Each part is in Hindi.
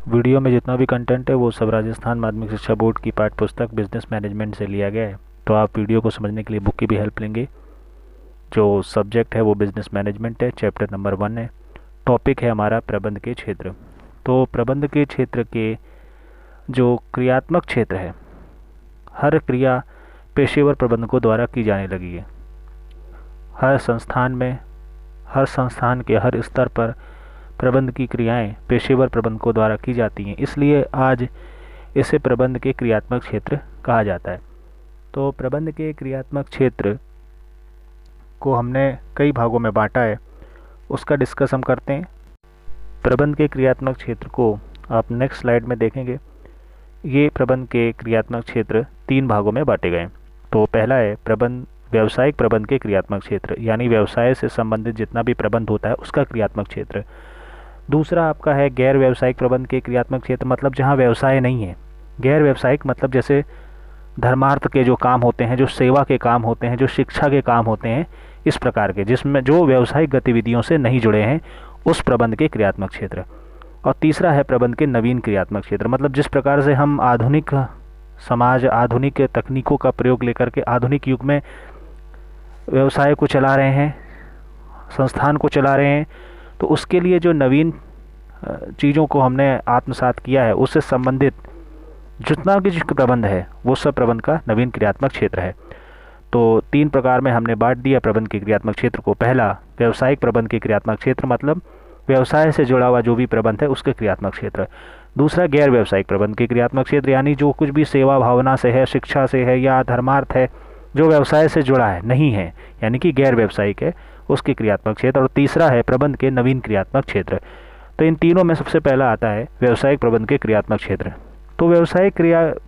वीडियो में जितना भी कंटेंट है वो सब राजस्थान माध्यमिक शिक्षा बोर्ड की पाठ्य पुस्तक बिजनेस मैनेजमेंट से लिया गया है। तो आप वीडियो को समझने के लिए बुक की भी हेल्प लेंगे। जो सब्जेक्ट है वो बिजनेस मैनेजमेंट है, चैप्टर नंबर 1 है। टॉपिक है हमारा प्रबंध के क्षेत्र। तो प्रबंध के क्षेत्र के जो क्रियात्मक क्षेत्र है, हर क्रिया पेशेवर प्रबंधकों द्वारा की जाने लगी है। हर संस्थान के हर स्तर पर प्रबंध की क्रियाएं पेशेवर प्रबंधकों द्वारा की जाती हैं, इसलिए आज इसे प्रबंध के क्रियात्मक क्षेत्र कहा जाता है। तो प्रबंध के क्रियात्मक क्षेत्र को हमने कई भागों में बांटा है, उसका डिस्कस हम करते हैं। प्रबंध के क्रियात्मक क्षेत्र को आप नेक्स्ट स्लाइड में देखेंगे। ये प्रबंध के क्रियात्मक क्षेत्र 3 भागों में बांटे गए। तो पहला है व्यावसायिक प्रबंध के क्रियात्मक क्षेत्र, यानी व्यवसाय से संबंधित जितना भी प्रबंध होता है उसका क्रियात्मक क्षेत्र। दूसरा आपका है गैर व्यावसायिक प्रबंध के क्रियात्मक क्षेत्र, मतलब जहाँ व्यवसाय नहीं है। गैर व्यावसायिक मतलब जैसे धर्मार्थ के जो काम होते हैं, जो सेवा के काम होते हैं, जो शिक्षा के काम होते हैं, इस प्रकार के जिसमें जो व्यावसायिक गतिविधियों से नहीं जुड़े हैं, उस प्रबंध के क्रियात्मक क्षेत्र। और तीसरा है प्रबंध के नवीन क्रियात्मक क्षेत्र, मतलब जिस प्रकार से हम आधुनिक समाज, आधुनिक तकनीकों का प्रयोग लेकर के आधुनिक युग में व्यवसाय को चला रहे हैं, संस्थान को चला रहे हैं, तो उसके लिए जो नवीन चीज़ों को हमने आत्मसात किया है, उससे संबंधित जितना भी प्रबंध है वो सब प्रबंध का नवीन क्रियात्मक क्षेत्र है। तो 3 प्रकार में हमने बांट दिया प्रबंध के क्रियात्मक क्षेत्र को। पहला व्यावसायिक प्रबंध के क्रियात्मक क्षेत्र, मतलब व्यवसाय से जुड़ा हुआ जो भी प्रबंध है उसके क्रियात्मक क्षेत्र। दूसरा गैर व्यावसायिक प्रबंध के क्रियात्मक क्षेत्र, यानी जो कुछ भी सेवा भावना से है, शिक्षा से है या धर्मार्थ है, जो व्यवसाय से जुड़ा है नहीं है, यानी कि गैर व्यावसायिक है, उसके क्रियात्मक क्षेत्र। और तीसरा है प्रबंध के नवीन क्रियात्मक क्षेत्र। तो इन तीनों में सबसे पहला आता है व्यावसायिक प्रबंध के क्रियात्मक क्षेत्र। तो व्यवसायिक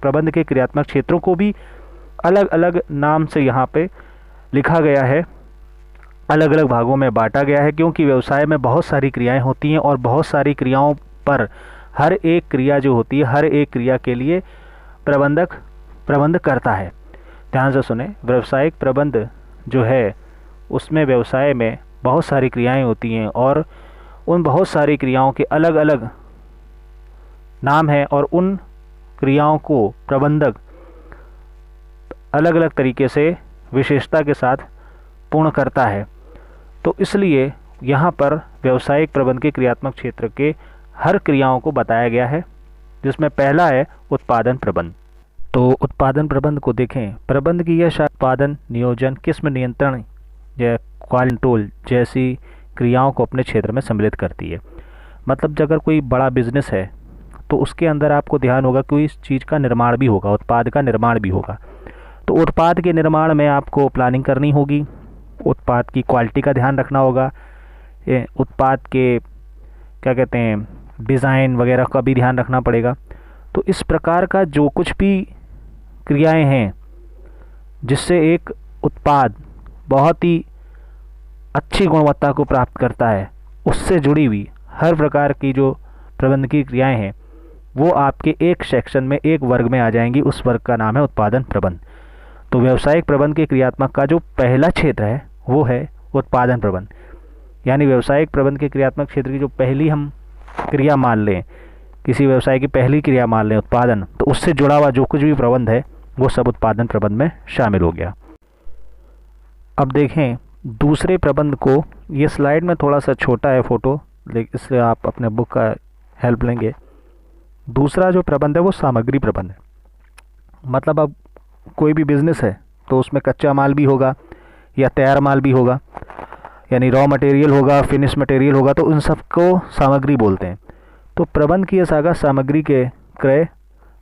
प्रबंध के क्रियात्मक क्षेत्रों को भी अलग अलग नाम से यहाँ पे लिखा गया है, अलग अलग भागों में बांटा गया है, क्योंकि व्यवसाय में बहुत सारी क्रियाएं होती हैं और बहुत सारी क्रियाओं पर हर एक क्रिया जो होती है, हर एक क्रिया के लिए प्रबंधक प्रबंध करता है। ध्यान से सुने, व्यावसायिक प्रबंध जो है उसमें व्यवसाय में बहुत सारी क्रियाएं होती हैं और उन बहुत सारी क्रियाओं के अलग अलग नाम हैं और उन क्रियाओं को प्रबंधक अलग अलग तरीके से विशेषता के साथ पूर्ण करता है। तो इसलिए यहाँ पर व्यावसायिक प्रबंध के क्रियात्मक क्षेत्र के हर क्रियाओं को बताया गया है, जिसमें पहला है उत्पादन प्रबंध। तो उत्पादन प्रबंध को देखें। प्रबंध की यह शाखा उत्पादन, नियोजन, किस्म नियंत्रण या क्वालिटी कंट्रोल जैसी क्रियाओं को अपने क्षेत्र में सम्मिलित करती है। मतलब अगर कोई बड़ा बिजनेस है तो उसके अंदर आपको ध्यान होगा कि इस चीज़ का निर्माण भी होगा, उत्पाद का निर्माण भी होगा। तो उत्पाद के निर्माण में आपको प्लानिंग करनी होगी, उत्पाद की क्वालिटी का ध्यान रखना होगा, उत्पाद के क्या कहते हैं डिज़ाइन वगैरह का भी ध्यान रखना पड़ेगा। तो इस प्रकार का जो कुछ भी क्रियाएं हैं जिससे एक उत्पाद बहुत ही अच्छी गुणवत्ता को प्राप्त करता है, उससे जुड़ी हुई हर प्रकार की जो प्रबंध की क्रियाएं हैं वो आपके एक सेक्शन में, एक वर्ग में आ जाएंगी। उस वर्ग का नाम है उत्पादन प्रबंध। तो व्यावसायिक प्रबंध के क्रियात्मक का जो पहला क्षेत्र है वो है उत्पादन प्रबंध, यानी व्यावसायिक प्रबंध के क्रियात्मक क्षेत्र की जो पहली हम क्रिया मान लें, किसी व्यवसाय की पहली क्रिया मान लें उत्पादन, तो उससे जुड़ा हुआ जो कुछ भी प्रबंध है वो सब उत्पादन प्रबंध में शामिल हो गया। अब देखें दूसरे प्रबंध को। ये स्लाइड में थोड़ा सा छोटा है फोटो, लेकिन इसलिए आप अपने बुक का हेल्प लेंगे। दूसरा जो प्रबंध है वो सामग्री प्रबंध है। मतलब अब कोई भी बिजनेस है तो उसमें कच्चा माल भी होगा या तैयार माल भी होगा, यानी रॉ मटेरियल होगा, फिनिश मटेरियल होगा, तो उन सबको सामग्री बोलते हैं। तो प्रबंध की यह शाखा सामग्री के क्रय,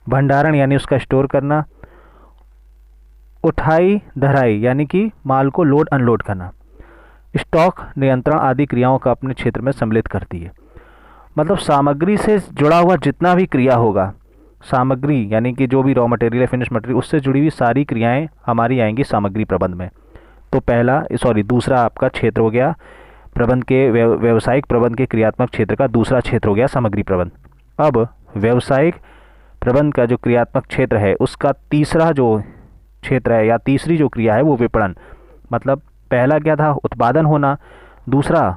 भंडारण यानी उसका स्टोर करना, उठाई धराई यानी कि माल को लोड अनलोड करना, स्टॉक नियंत्रण आदि क्रियाओं का अपने क्षेत्र में सम्मिलित करती है। मतलब सामग्री से जुड़ा हुआ जितना भी क्रिया होगा, सामग्री यानी कि जो भी रॉ मटेरियल है, फिनिश मटेरियल, उससे जुड़ी हुई सारी क्रियाएं हमारी आएंगी सामग्री प्रबंध में। तो दूसरा आपका क्षेत्र हो गया प्रबंध के व्यावसायिक प्रबंध के क्रियात्मक क्षेत्र का दूसरा क्षेत्र हो गया सामग्री प्रबंध। अब व्यावसायिक प्रबंध का जो क्रियात्मक क्षेत्र है उसका तीसरा जो क्षेत्र है या तीसरी जो क्रिया है वो विपणन। मतलब पहला क्या था, उत्पादन होना, दूसरा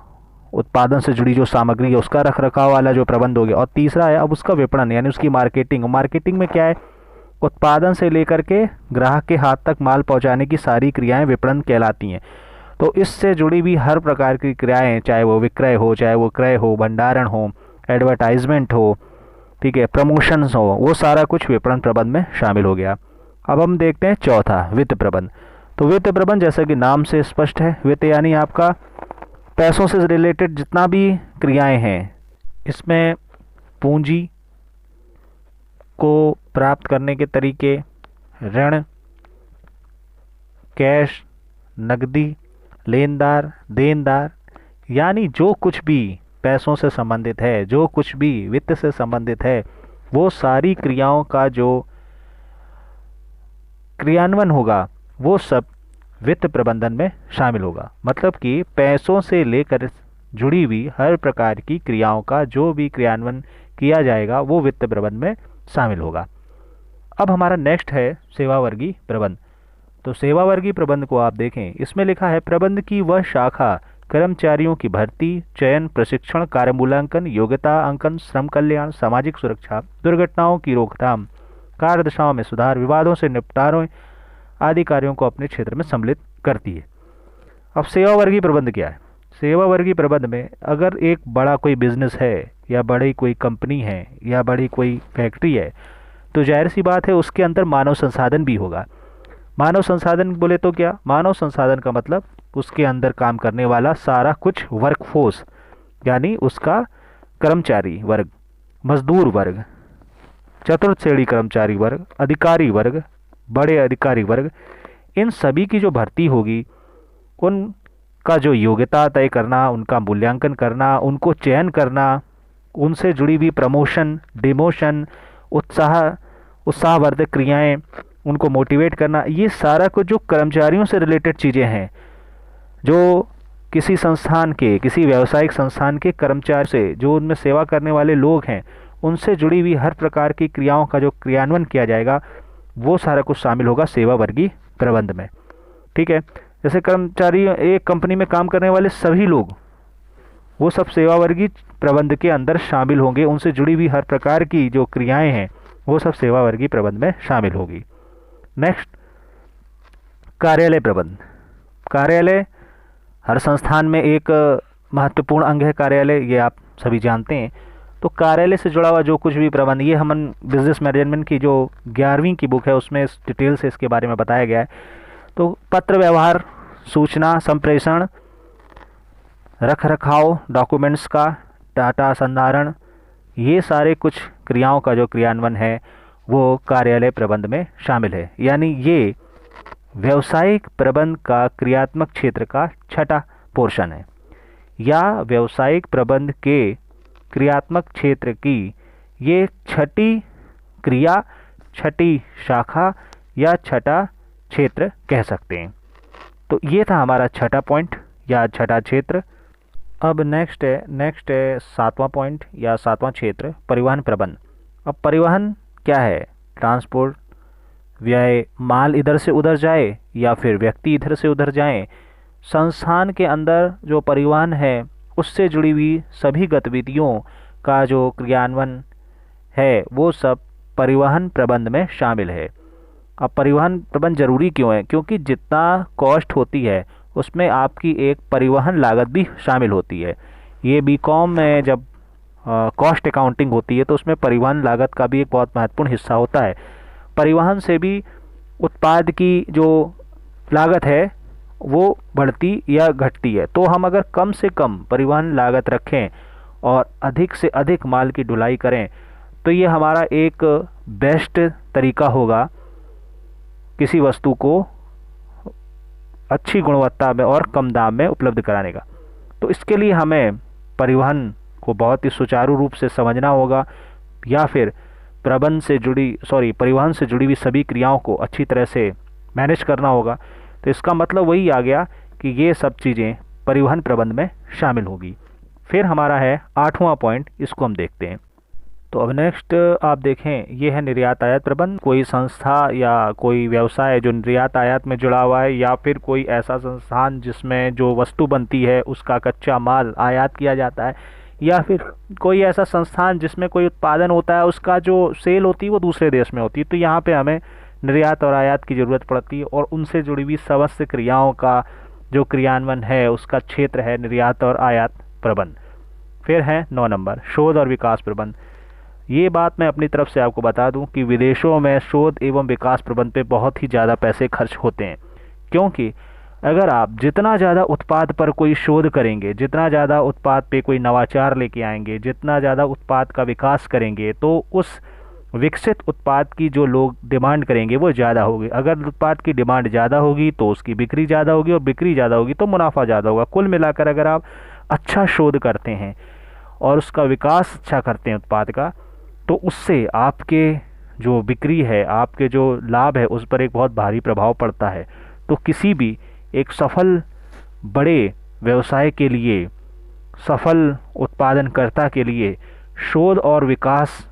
उत्पादन से जुड़ी जो सामग्री है उसका रख रखाव वाला जो प्रबंध हो गया। और तीसरा है अब उसका विपणन यानी उसकी मार्केटिंग। मार्केटिंग में क्या है, उत्पादन से लेकर के ग्राहक के हाथ तक माल पहुंचाने की सारी क्रियाएं विपणन कहलाती हैं। तो इससे जुड़ी हुई हर प्रकार की क्रियाएं, चाहे वो विक्रय हो, चाहे वो क्रय हो, भंडारण हो, एडवर्टाइजमेंट हो, ठीक है, प्रमोशंस हो, वो सारा कुछ विपणन प्रबंध में शामिल हो गया। अब हम देखते हैं चौथा, वित्त प्रबंध। तो वित्त प्रबंध जैसा कि नाम से स्पष्ट है, वित्त यानी आपका पैसों से रिलेटेड जितना भी क्रियाएं हैं, इसमें पूंजी को प्राप्त करने के तरीके, ऋण, कैश, नकदी, लेनदार, देनदार, यानी जो कुछ भी पैसों से संबंधित है, जो कुछ भी वित्त से संबंधित है, वो सारी क्रियाओं का जो क्रियान्वयन होगा वो सब वित्त प्रबंधन में शामिल होगा। मतलब कि पैसों से लेकर जुड़ी हुई हर प्रकार की क्रियाओं का जो भी क्रियान्वयन किया जाएगा वो वित्त प्रबंध में शामिल होगा। अब हमारा नेक्स्ट है सेवा वर्गीय प्रबंध। तो सेवा वर्गीय प्रबंध को आप देखें, इसमें लिखा है प्रबंध की वह शाखा कर्मचारियों की भर्ती, चयन, प्रशिक्षण, कार्य मूल्यांकन, योग्यता अंकन, श्रम कल्याण, सामाजिक सुरक्षा, दुर्घटनाओं की रोकथाम, कार्यदशाओं में सुधार, विवादों से निपटारे आदि कार्यों को अपने क्षेत्र में सम्मिलित करती है। अब सेवा वर्गीय प्रबंध क्या है? सेवा वर्गीय प्रबंध में अगर एक बड़ा कोई बिजनेस है या बड़ी कोई कंपनी है या बड़ी कोई फैक्ट्री है तो जाहिर सी बात है उसके अंदर मानव संसाधन भी होगा। मानव संसाधन बोले तो क्या? मानव संसाधन का मतलब उसके अंदर काम करने वाला सारा कुछ वर्कफोर्स, यानी उसका कर्मचारी वर्ग, मजदूर वर्ग, चतुर्थ श्रेणी कर्मचारी वर्ग, अधिकारी वर्ग, बड़े अधिकारी वर्ग, इन सभी की जो भर्ती होगी उनका जो योग्यता तय करना, उनका मूल्यांकन करना, उनको चयन करना, उनसे जुड़ी हुई प्रमोशन, डिमोशन, उत्साहवर्धक क्रियाएं, उनको मोटिवेट करना, ये सारा कुछ जो कर्मचारियों से रिलेटेड चीज़ें हैं, जो किसी संस्थान के, किसी व्यावसायिक संस्थान के कर्मचारी से, जो उनमें सेवा करने वाले लोग हैं, उनसे जुड़ी हुई हर प्रकार की क्रियाओं का जो क्रियान्वयन किया जाएगा वो सारा कुछ शामिल होगा सेवा वर्गीय प्रबंध में। ठीक है, जैसे कर्मचारी, एक कंपनी में काम करने वाले सभी लोग, वो सब सेवा वर्गीय प्रबंध के अंदर शामिल होंगे। उनसे जुड़ी हुई हर प्रकार की जो क्रियाएं हैं वो सब सेवा वर्गीय प्रबंध में शामिल होगी। नेक्स्ट, कार्यालय प्रबंध। कार्यालय हर संस्थान में एक महत्वपूर्ण अंग है कार्यालय, ये आप सभी जानते हैं। तो कार्यालय से जुड़ा हुआ जो कुछ भी प्रबंध, ये हम बिजनेस मैनेजमेंट की जो 11वीं की बुक है उसमें इस डिटेल से इसके बारे में बताया गया है। तो पत्र व्यवहार, सूचना संप्रेषण, रख रखाव डॉक्यूमेंट्स का, डाटा संधारण, ये सारे कुछ क्रियाओं का जो क्रियान्वयन है वो कार्यालय प्रबंध में शामिल है। यानी ये व्यावसायिक प्रबंध का क्रियात्मक क्षेत्र का छठा पोर्शन है, या व्यावसायिक प्रबंध के क्रियात्मक क्षेत्र की ये छठी क्रिया, छठी शाखा या छठा क्षेत्र कह सकते हैं। तो ये था हमारा छठा पॉइंट या छठा क्षेत्र। अब नेक्स्ट है सातवां पॉइंट या सातवां क्षेत्र, परिवहन प्रबंध। अब परिवहन क्या है? ट्रांसपोर्ट, व्यय, माल इधर से उधर जाए या फिर व्यक्ति इधर से उधर जाएं, संस्थान के अंदर जो परिवहन है उससे जुड़ी हुई सभी गतिविधियों का जो क्रियान्वयन है वो सब परिवहन प्रबंध में शामिल है। अब परिवहन प्रबंध जरूरी क्यों है? क्योंकि जितना कॉस्ट होती है उसमें आपकी एक परिवहन लागत भी शामिल होती है। ये बीकॉम में जब कॉस्ट अकाउंटिंग होती है तो उसमें परिवहन लागत का भी एक बहुत महत्वपूर्ण हिस्सा होता है। परिवहन से भी उत्पाद की जो लागत है वो बढ़ती या घटती है। तो हम अगर कम से कम परिवहन लागत रखें और अधिक से अधिक माल की ढुलाई करें तो ये हमारा एक बेस्ट तरीका होगा किसी वस्तु को अच्छी गुणवत्ता में और कम दाम में उपलब्ध कराने का। तो इसके लिए हमें परिवहन को बहुत ही सुचारू रूप से समझना होगा, या फिर परिवहन से जुड़ी हुई सभी क्रियाओं को अच्छी तरह से मैनेज करना होगा। तो इसका मतलब वही आ गया कि ये सब चीज़ें परिवहन प्रबंध में शामिल होगी। फिर हमारा है आठवां पॉइंट, इसको हम देखते हैं। तो अब नेक्स्ट आप देखें, ये है निर्यात आयात प्रबंध। कोई संस्था या कोई व्यवसाय जो निर्यात आयात में जुड़ा हुआ है, या फिर कोई ऐसा संस्थान जिसमें जो वस्तु बनती है उसका कच्चा माल आयात किया जाता है, या फिर कोई ऐसा संस्थान जिसमें कोई उत्पादन होता है उसका जो सेल होती है वो दूसरे देश में होती है, तो यहाँ पे हमें निर्यात और आयात की ज़रूरत पड़ती है, और उनसे जुड़ी हुई समस्त क्रियाओं का जो क्रियान्वयन है उसका क्षेत्र है निर्यात और आयात प्रबंध। फिर है 9 नंबर, शोध और विकास प्रबंध। ये बात मैं अपनी तरफ से आपको बता दूं कि विदेशों में शोध एवं विकास प्रबंध पे बहुत ही ज़्यादा पैसे खर्च होते हैं, क्योंकि अगर आप जितना ज़्यादा उत्पाद पर कोई शोध करेंगे, जितना ज़्यादा उत्पाद पे कोई नवाचार लेके आएंगे, जितना ज़्यादा उत्पाद का विकास करेंगे, तो उस विकसित उत्पाद की जो लोग डिमांड करेंगे वो ज़्यादा होगी। अगर उत्पाद की डिमांड ज़्यादा होगी तो उसकी बिक्री ज़्यादा होगी, और बिक्री ज़्यादा होगी तो मुनाफा ज़्यादा होगा। कुल मिलाकर अगर आप अच्छा शोध करते हैं और उसका विकास अच्छा करते हैं उत्पाद का, तो उससे आपके जो बिक्री है, आपके जो लाभ है, उस पर एक बहुत भारी प्रभाव पड़ता है। तो किसी भी एक सफल बड़े व्यवसाय के लिए, सफल उत्पादनकर्ता के लिए शोध और विकास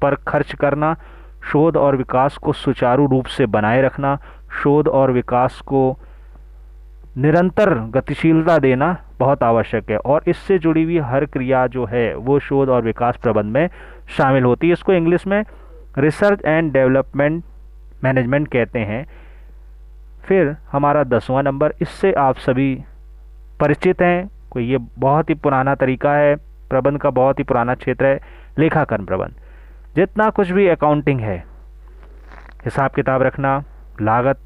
पर खर्च करना, शोध और विकास को सुचारू रूप से बनाए रखना, शोध और विकास को निरंतर गतिशीलता देना बहुत आवश्यक है, और इससे जुड़ी हुई हर क्रिया जो है वो शोध और विकास प्रबंध में शामिल होती है। इसको इंग्लिश में रिसर्च एंड डेवलपमेंट मैनेजमेंट कहते हैं। फिर हमारा 10वां नंबर, इससे आप सभी परिचित हैं, कोई ये बहुत ही पुराना तरीका है प्रबंध का, बहुत ही पुराना क्षेत्र है, लेखाकरण प्रबंध। जितना कुछ भी अकाउंटिंग है, हिसाब किताब रखना, लागत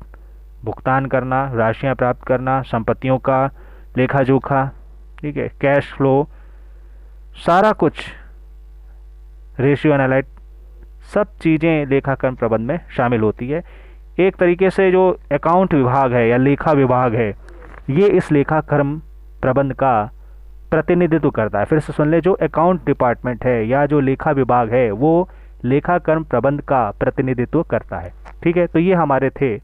भुगतान करना, राशियां प्राप्त करना, संपत्तियों का लेखा जोखा, ठीक है, कैश फ्लो, सारा कुछ, रेशियो एनालाइट, सब चीज़ें लेखाकरण प्रबंध में शामिल होती है। एक तरीके से जो अकाउंट विभाग है या लेखा विभाग है, ये इस लेखाकरण प्रबंध का प्रतिनिधित्व करता है। फिर से सुन ले, जो अकाउंट डिपार्टमेंट है या जो लेखा विभाग है वो लेखाकरण प्रबंध का प्रतिनिधित्व करता है। ठीक है, तो ये हमारे थे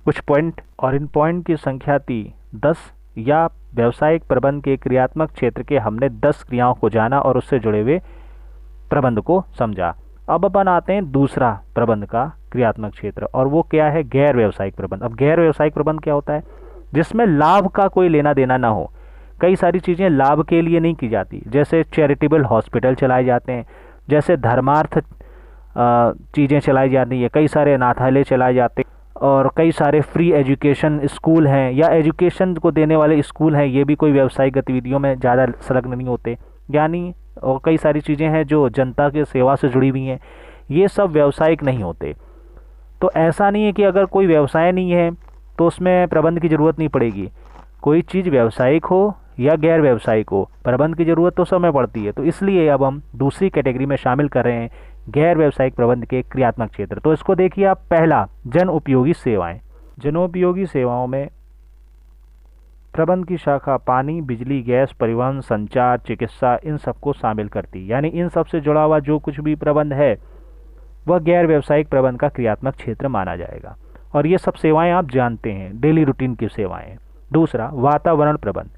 कुछ पॉइंट, और इन पॉइंट की संख्या थी 10, या व्यावसायिक प्रबंध के क्रियात्मक क्षेत्र के हमने 10 क्रियाओं को जाना और उससे जुड़े हुए प्रबंध को समझा। अब अपन आते हैं दूसरा प्रबंध का क्रियात्मक क्षेत्र, और वो क्या है? गैर व्यावसायिक प्रबंध। अब गैर व्यावसायिक प्रबंध क्या होता है? जिसमें लाभ का कोई लेना देना ना हो। कई सारी चीज़ें लाभ के लिए नहीं की जाती, जैसे चैरिटेबल हॉस्पिटल चलाए जाते हैं, जैसे धर्मार्थ चीज़ें चलाई जाती हैं, कई सारे अनाथालय चलाए जाते हैं, और कई सारे फ्री एजुकेशन स्कूल हैं या एजुकेशन को देने वाले स्कूल हैं, ये भी कोई व्यावसायिक गतिविधियों में ज़्यादा संलग्न नहीं होते। यानी और कई सारी चीज़ें हैं जो जनता के सेवा से जुड़ी हुई हैं, ये सब व्यावसायिक नहीं होते। तो ऐसा नहीं है कि अगर कोई व्यवसाय नहीं है तो उसमें प्रबंध की ज़रूरत नहीं पड़ेगी। कोई चीज़ व्यावसायिक हो या गैर व्यावसायिक हो, प्रबंध की ज़रूरत तो समय पड़ती है। तो इसलिए अब हम दूसरी कैटेगरी में शामिल कर रहे हैं गैर व्यावसायिक प्रबंध के क्रियात्मक क्षेत्र। तो इसको देखिए आप, पहला जन उपयोगी सेवाएं। जनोपयोगी सेवाओं में प्रबंध की शाखा पानी, बिजली, गैस, परिवहन, संचार, चिकित्सा, इन सबको शामिल करती है। यानी इन सब से जुड़ा हुआ जो कुछ भी प्रबंध है वह गैर व्यावसायिक प्रबंध का क्रियात्मक क्षेत्र माना जाएगा। और ये सब सेवाएं आप जानते हैं, डेली रूटीन की सेवाएं। दूसरा, वातावरण प्रबंध।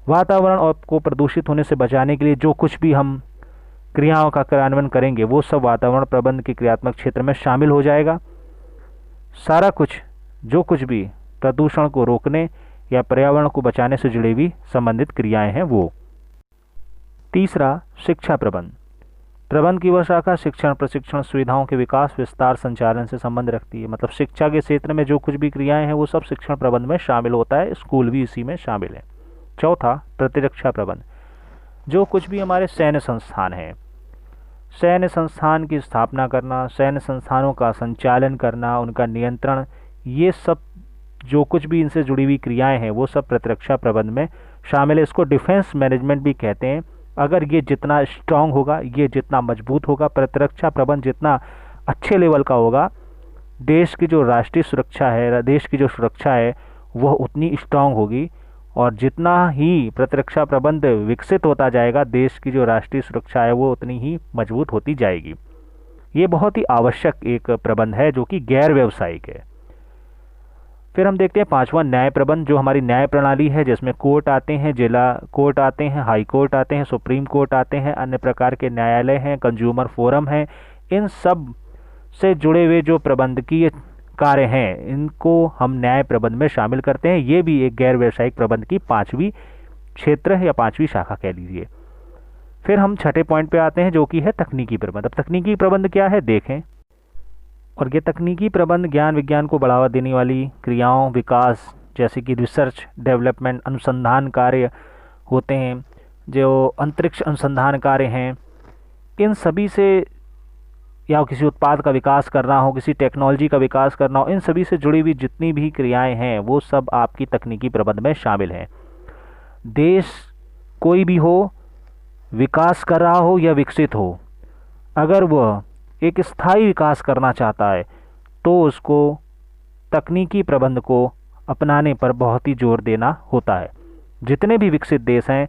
वातावरण को प्रदूषित होने से बचाने के लिए जो कुछ भी हम क्रियाओं का क्रियान्वयन करेंगे वो सब वातावरण प्रबंध के क्रियात्मक क्षेत्र में शामिल हो जाएगा। सारा कुछ जो कुछ भी प्रदूषण को रोकने या पर्यावरण को बचाने से जुड़ी हुई संबंधित क्रियाएं हैं वो। तीसरा, शिक्षा प्रबंध। प्रबंध की वह शाखा शिक्षण, प्रशिक्षण, सुविधाओं के विकास, विस्तार, संचालन से संबंध रखती है। मतलब शिक्षा के क्षेत्र में जो कुछ भी क्रियाएं हैं वो सब शिक्षण प्रबंध में शामिल होता है, स्कूल भी इसी में शामिल है। चौथा, प्रतिरक्षा प्रबंध। जो कुछ भी हमारे सैन्य संस्थान हैं, सैन्य संस्थान की स्थापना करना, सैन्य संस्थानों का संचालन करना, उनका नियंत्रण, ये सब जो कुछ भी इनसे जुड़ी हुई क्रियाएं हैं वो सब प्रतिरक्षा प्रबंध में शामिल है। इसको डिफेंस मैनेजमेंट भी कहते हैं। अगर ये जितना स्ट्रांग होगा, ये जितना मजबूत होगा, प्रतिरक्षा प्रबंध जितना अच्छे लेवल का होगा, देश की जो राष्ट्रीय सुरक्षा है, देश की जो सुरक्षा है वह उतनी स्ट्रांग होगी। और जितना ही प्रतिरक्षा प्रबंध विकसित होता जाएगा, देश की जो राष्ट्रीय सुरक्षा है वो उतनी ही मजबूत होती जाएगी। ये बहुत ही आवश्यक एक प्रबंध है जो कि गैर व्यावसायिक है। फिर हम देखते हैं पांचवा न्याय प्रबंध, जो हमारी न्याय प्रणाली है, जिसमें कोर्ट आते हैं, जिला कोर्ट आते हैं, हाई कोर्ट आते हैं, सुप्रीम कोर्ट आते हैं, अन्य प्रकार के न्यायालय हैं, कंज्यूमर फोरम है। इन सब से जुड़े हुए जो प्रबंधकीय कार्य हैं, इनको हम न्याय प्रबंध में शामिल करते हैं। ये भी एक गैर व्यावसायिक प्रबंध की पांचवी क्षेत्र है या पांचवी शाखा कह लीजिए। फिर हम छठे पॉइंट पे आते हैं, जो कि है तकनीकी प्रबंध। अब तकनीकी प्रबंध क्या है देखें। और ये तकनीकी प्रबंध ज्ञान विज्ञान को बढ़ावा देने वाली क्रियाओं, विकास, जैसे कि रिसर्च डेवलपमेंट, अनुसंधान कार्य होते हैं, जो अंतरिक्ष अनुसंधान कार्य हैं, इन सभी से, या किसी उत्पाद का विकास करना हो, किसी टेक्नोलॉजी का विकास करना हो, इन सभी से जुड़ी हुई जितनी भी क्रियाएं हैं वो सब आपकी तकनीकी प्रबंध में शामिल हैं। देश कोई भी हो, विकास कर रहा हो या विकसित हो, अगर वह एक स्थायी विकास करना चाहता है तो उसको तकनीकी प्रबंध को अपनाने पर बहुत ही जोर देना होता है। जितने भी विकसित देश हैं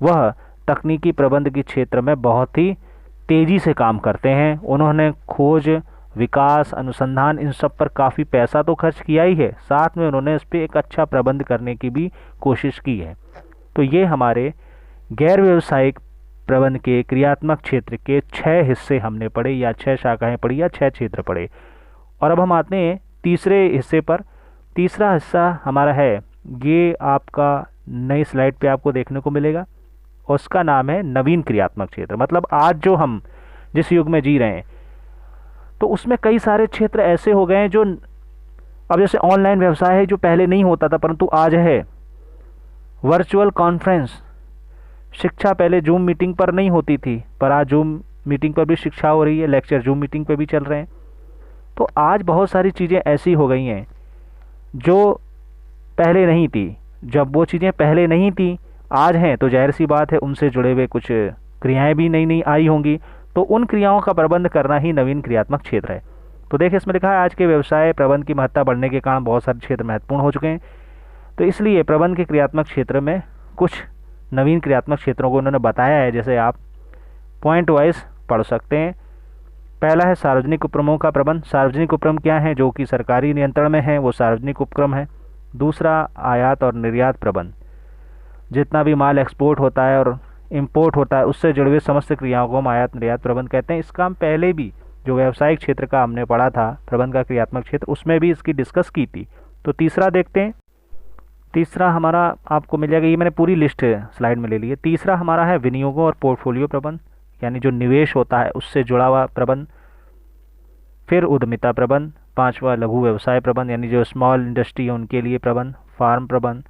वह तकनीकी प्रबंध के क्षेत्र में बहुत ही तेज़ी से काम करते हैं। उन्होंने खोज, विकास, अनुसंधान, इन सब पर काफ़ी पैसा तो खर्च किया ही है, साथ में उन्होंने इस पर एक अच्छा प्रबंध करने की भी कोशिश की है। तो ये हमारे गैर व्यावसायिक प्रबंध के क्रियात्मक क्षेत्र के 6 हिस्से हमने पढ़े, या 6 शाखाएं पढ़ी, या 6 क्षेत्र पढ़े। और अब हम आते हैं तीसरे हिस्से पर। तीसरा हिस्सा हमारा है, ये आपका नई स्लाइड पे आपको देखने को मिलेगा, उसका नाम है नवीन क्रियात्मक क्षेत्र। मतलब आज जो हम जिस युग में जी रहे हैं, तो उसमें कई सारे क्षेत्र ऐसे हो गए हैं जो अब, जैसे ऑनलाइन व्यवसाय है जो पहले नहीं होता था परंतु आज है। वर्चुअल कॉन्फ्रेंस, शिक्षा पहले जूम मीटिंग पर नहीं होती थी, पर आज जूम मीटिंग पर भी शिक्षा हो रही है, लेक्चर जूम मीटिंग पर भी चल रहे हैं। तो आज बहुत सारी चीज़ें ऐसी हो गई हैं जो पहले नहीं थी। जब वो चीज़ें पहले नहीं थी, आज हैं, तो जाहिर सी बात है उनसे जुड़े हुए कुछ क्रियाएं भी नई नई आई होंगी। तो उन क्रियाओं का प्रबंध करना ही नवीन क्रियात्मक क्षेत्र है। तो देखिए इसमें लिखा है, आज के व्यवसाय प्रबंध की महत्ता बढ़ने के कारण बहुत सारे क्षेत्र महत्वपूर्ण हो चुके हैं। तो इसलिए प्रबंध के क्रियात्मक क्षेत्र में कुछ नवीन क्रियात्मक क्षेत्रों को उन्होंने बताया है, जैसे आप पॉइंट वाइज पढ़ सकते हैं। पहला है सार्वजनिक उपक्रमों का प्रबंध। सार्वजनिक उपक्रम क्या है? जो कि सरकारी नियंत्रण में है, वो सार्वजनिक उपक्रम है। दूसरा आयात और निर्यात प्रबंध, जितना भी माल एक्सपोर्ट होता है और इंपोर्ट होता है उससे जुड़े हुए समस्त क्रियाओं को हम आयात निर्यात प्रबंध कहते हैं। इसका हम पहले भी जो व्यावसायिक क्षेत्र का हमने पढ़ा था, प्रबंध का क्रियात्मक क्षेत्र, उसमें भी इसकी डिस्कस की थी। तो तीसरा देखते हैं। तीसरा हमारा आपको मिल जाएगा, ये मैंने पूरी लिस्ट स्लाइड में ले ली है। तीसरा हमारा है विनियोगों और पोर्टफोलियो प्रबंध, यानी जो निवेश होता है उससे जुड़ा हुआ प्रबंध। फिर उद्यमिता प्रबंध। पांचवा लघु व्यवसाय प्रबंध, यानी जो स्मॉल इंडस्ट्री है उनके लिए प्रबंध। फार्म प्रबंध।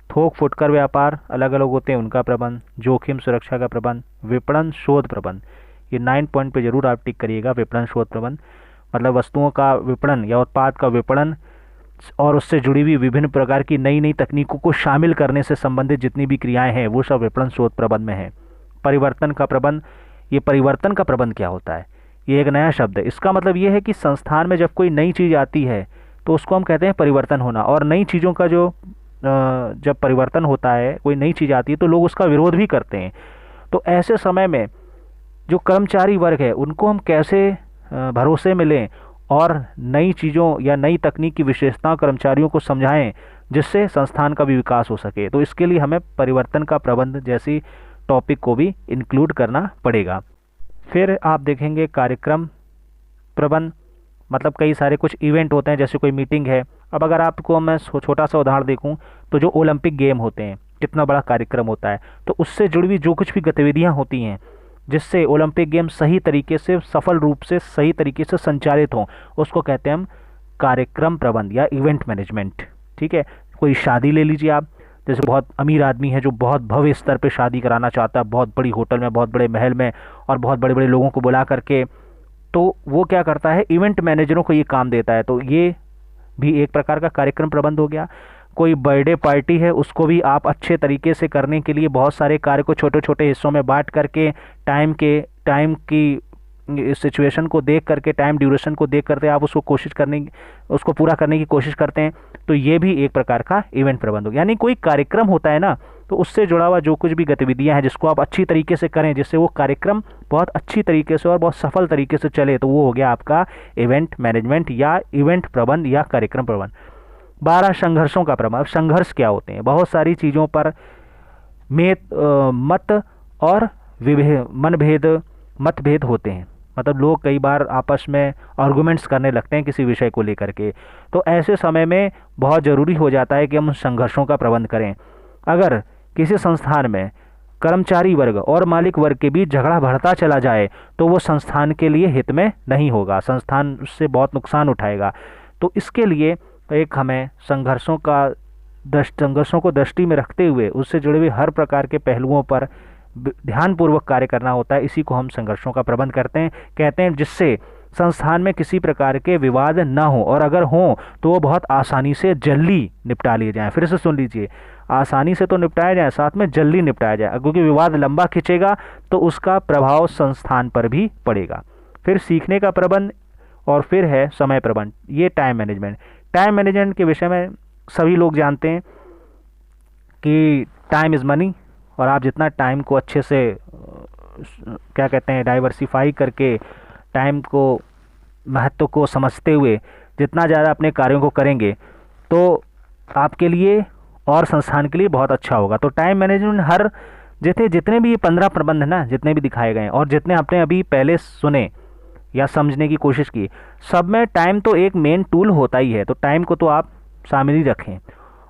थोक फुटकर व्यापार अलग अलग होते हैं, उनका प्रबंध। जोखिम सुरक्षा का प्रबंध। विपणन शोध प्रबंध, ये 9 पॉइंट पे जरूर आप टिक करिएगा। विपणन शोध प्रबंध मतलब वस्तुओं का विपणन या उत्पाद का विपणन और उससे जुड़ी हुई विभिन्न प्रकार की नई नई तकनीकों को शामिल करने से संबंधित जितनी भी क्रियाएं हैं वो सब विपणन शोध प्रबंध में है। परिवर्तन का प्रबंध, ये परिवर्तन का प्रबंध क्या होता है? ये एक नया शब्द है। इसका मतलब ये है कि संस्थान में जब कोई नई चीज़ आती है तो उसको हम कहते हैं परिवर्तन होना। और नई चीज़ों का जो जब परिवर्तन होता है, कोई नई चीज़ आती है तो लोग उसका विरोध भी करते हैं। तो ऐसे समय में जो कर्मचारी वर्ग है उनको हम कैसे भरोसे में लें और नई चीज़ों या नई तकनीक की विशेषताओं कर्मचारियों को समझाएं, जिससे संस्थान का भी विकास हो सके। तो इसके लिए हमें परिवर्तन का प्रबंध जैसी टॉपिक को भी इंक्लूड करना पड़ेगा। फिर आप देखेंगे कार्यक्रम प्रबंध, मतलब कई सारे कुछ इवेंट होते हैं, जैसे कोई मीटिंग है। अब अगर आपको मैं छोटा सा उदाहरण देखूं तो जो ओलंपिक गेम होते हैं, कितना बड़ा कार्यक्रम होता है, तो उससे जुड़ी हुई जो कुछ भी गतिविधियां होती हैं जिससे ओलंपिक गेम सही तरीके से, सफल रूप से, सही तरीके से संचालित हों, उसको कहते हैं हम कार्यक्रम प्रबंध या इवेंट मैनेजमेंट। ठीक है, कोई शादी ले लीजिए आप, जैसे बहुत अमीर आदमी है जो बहुत भव्य स्तर पे शादी कराना चाहता है, बहुत बड़ी होटल में, बहुत बड़े महल में और बहुत बड़े बड़े लोगों को बुला करके, तो वो क्या करता है, इवेंट मैनेजरों को ये काम देता है। तो ये भी एक प्रकार का कार्यक्रम प्रबंध हो गया। कोई बर्थडे पार्टी है, उसको भी आप अच्छे तरीके से करने के लिए बहुत सारे कार्य को छोटे छोटे हिस्सों में बांट करके टाइम की सिचुएशन को देख करके, टाइम ड्यूरेशन को देख करके आप उसको पूरा करने की कोशिश करते हैं। तो ये भी एक प्रकार का इवेंट प्रबंध हो गया। यानी कोई कार्यक्रम होता है ना, तो उससे जुड़ा हुआ जो कुछ भी गतिविधियां हैं जिसको आप अच्छी तरीके से करें, जिससे वो कार्यक्रम बहुत अच्छी तरीके से और बहुत सफल तरीके से चले, तो वो हो गया आपका इवेंट मैनेजमेंट या इवेंट प्रबंध या कार्यक्रम प्रबंध। 12 संघर्षों का प्रभाव। संघर्ष क्या होते हैं? बहुत सारी चीज़ों पर मत और मतभेद होते हैं। मतलब लोग कई बार आपस में आर्गुमेंट्स करने लगते हैं किसी विषय को लेकर के। तो ऐसे समय में बहुत ज़रूरी हो जाता है कि हम उन संघर्षों का प्रबंध करें। अगर किसी संस्थान में कर्मचारी वर्ग और मालिक वर्ग के बीच झगड़ा बढ़ता चला जाए तो वो संस्थान के लिए हित में नहीं होगा, संस्थान उससे बहुत नुकसान उठाएगा। तो इसके लिए एक हमें संघर्षों को दृष्टि में रखते हुए उससे जुड़े हुए हर प्रकार के पहलुओं पर ध्यानपूर्वक कार्य करना होता है। इसी को हम संघर्षों का प्रबंध कहते हैं, जिससे संस्थान में किसी प्रकार के विवाद ना हो, और अगर हो तो वो बहुत आसानी से जल्दी निपटा लिए जाएं। फिर से सुन लीजिए, आसानी से तो निपटाया जाए, साथ में जल्दी निपटाया जाए, क्योंकि विवाद लंबा खिंचेगा तो उसका प्रभाव संस्थान पर भी पड़ेगा। फिर सीखने का प्रबंध, और फिर है समय प्रबंध, ये टाइम मैनेजमेंट। टाइम मैनेजमेंट के विषय में सभी लोग जानते हैं कि टाइम इज़ मनी, और आप जितना टाइम को अच्छे से क्या कहते हैं डाइवर्सिफाई करके टाइम को महत्व को समझते हुए जितना ज़्यादा अपने कार्यों को करेंगे तो आपके लिए और संस्थान के लिए बहुत अच्छा होगा। तो टाइम मैनेजमेंट जितने भी ये 15 प्रबंध ना, जितने भी दिखाए गए और जितने आपने अभी पहले सुने या समझने की कोशिश की, सब में टाइम तो एक मेन टूल होता ही है। तो टाइम को तो आप शामिल ही रखें।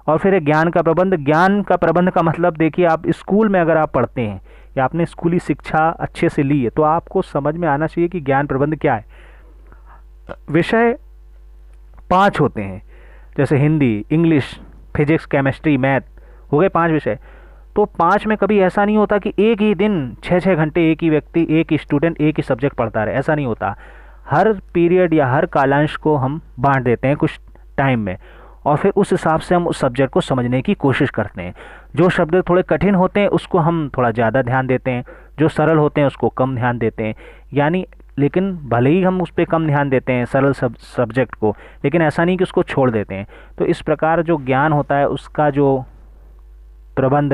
और फिर ज्ञान का प्रबंध। ज्ञान का प्रबंध का मतलब देखिए, आप स्कूल में अगर आप पढ़ते हैं या आपने स्कूली शिक्षा अच्छे से ली है तो आपको समझ में आना चाहिए कि ज्ञान प्रबंध क्या है। विषय 5 होते हैं, जैसे Hindi, English, physics, chemistry, math, हो गए 5 विषय। तो 5 में कभी ऐसा नहीं होता कि एक ही दिन 6-6 घंटे एक ही व्यक्ति, एक ही स्टूडेंट एक ही सब्जेक्ट पढ़ता रहे, ऐसा नहीं होता। हर पीरियड या हर कालांश को हम बांट देते हैं कुछ टाइम में, और फिर उस हिसाब से हम उस सब्जेक्ट को समझने की कोशिश करते हैं। जो शब्द थोड़े कठिन होते हैं उसको हम थोड़ा ज़्यादा ध्यान देते हैं, जो सरल होते हैं उसको कम ध्यान देते हैं। यानी लेकिन भले ही हम उस पर कम ध्यान देते हैं सरल सब्जेक्ट को, लेकिन ऐसा नहीं कि उसको छोड़ देते हैं। तो इस प्रकार जो ज्ञान होता है उसका जो प्रबंध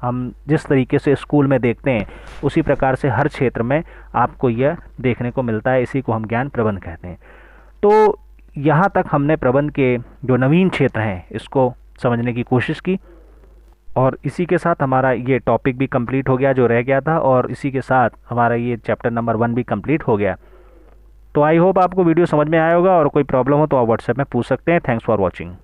हम जिस तरीके से स्कूल में देखते हैं उसी प्रकार से हर क्षेत्र में आपको यह देखने को मिलता है। इसी को हम ज्ञान प्रबंध कहते हैं। तो यहाँ तक हमने प्रबंध के जो नवीन क्षेत्र हैं इसको समझने की कोशिश की, और इसी के साथ हमारा ये टॉपिक भी कंप्लीट हो गया जो रह गया था, और इसी के साथ हमारा ये चैप्टर नंबर 1 भी कंप्लीट हो गया। तो आई होप आपको वीडियो समझ में आया होगा, और कोई प्रॉब्लम हो तो आप व्हाट्सएप में पूछ सकते हैं। Thanks for watching.